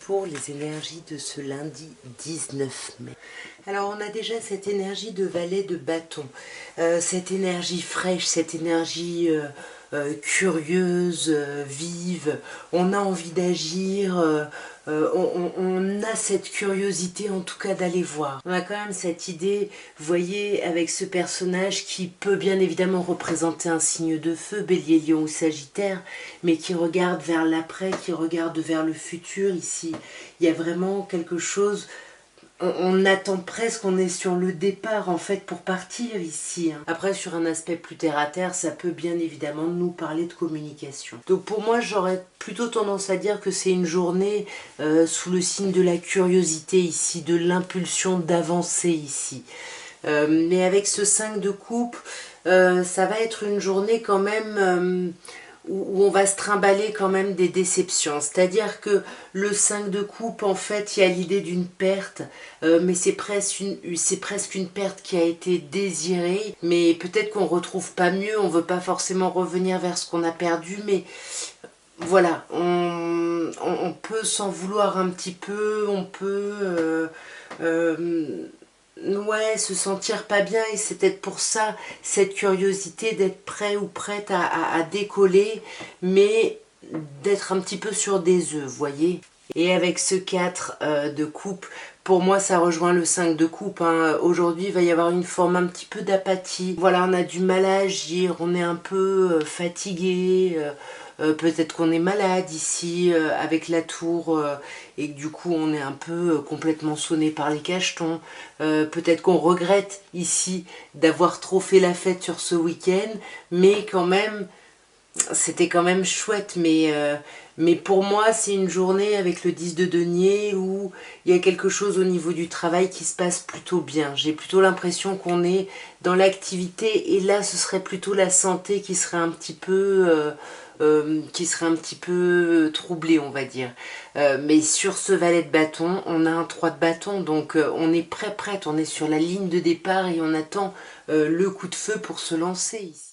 pour les énergies de ce lundi 19 mai. Alors on a déjà cette énergie de valet de bâton, cette énergie fraîche, cette énergie curieuse, vive, on a envie d'agir, on a cette curiosité en tout cas d'aller voir. On a quand même cette idée, vous voyez, avec ce personnage qui peut bien évidemment représenter un signe de feu, bélier, lion ou sagittaire, mais qui regarde vers l'après, qui regarde vers le futur ici. Il y a vraiment quelque chose... On attend presque, on est sur le départ en fait pour partir ici. Après sur un aspect plus terre à terre, ça peut bien évidemment nous parler de communication. Donc pour moi j'aurais plutôt tendance à dire que c'est une journée sous le signe de la curiosité ici, de l'impulsion d'avancer ici. Mais avec ce 5 de coupe, ça va être une journée quand même... où on va se trimballer quand même des déceptions. C'est-à-dire que le 5 de coupe, en fait, il y a l'idée d'une perte, mais c'est presque une perte qui a été désirée, mais peut-être qu'on ne retrouve pas mieux, on ne veut pas forcément revenir vers ce qu'on a perdu, mais voilà, on peut s'en vouloir un petit peu, on peut... ouais, se sentir pas bien, et c'est peut-être pour ça cette curiosité d'être prêt ou prête à décoller, mais d'être un petit peu sur des œufs, vous voyez. Et avec ce 4 de coupe, pour moi ça rejoint le 5 de coupe, hein. Aujourd'hui il va y avoir une forme un petit peu d'apathie. Voilà, on a du mal à agir, on est un peu fatigué, peut-être qu'on est malade ici avec la tour et que du coup on est un peu complètement sonné par les cachetons. Peut-être qu'on regrette ici d'avoir trop fait la fête sur ce week-end, mais quand même c'était quand même chouette. Mais pour moi c'est une journée avec le 10 de denier où il y a quelque chose au niveau du travail qui se passe plutôt bien. J'ai plutôt l'impression qu'on est dans l'activité, et là ce serait plutôt la santé qui serait un petit peu troublée, on va dire. Mais sur ce valet de bâton, on a un 3 de bâton, donc on est prête, on est sur la ligne de départ et on attend le coup de feu pour se lancer ici.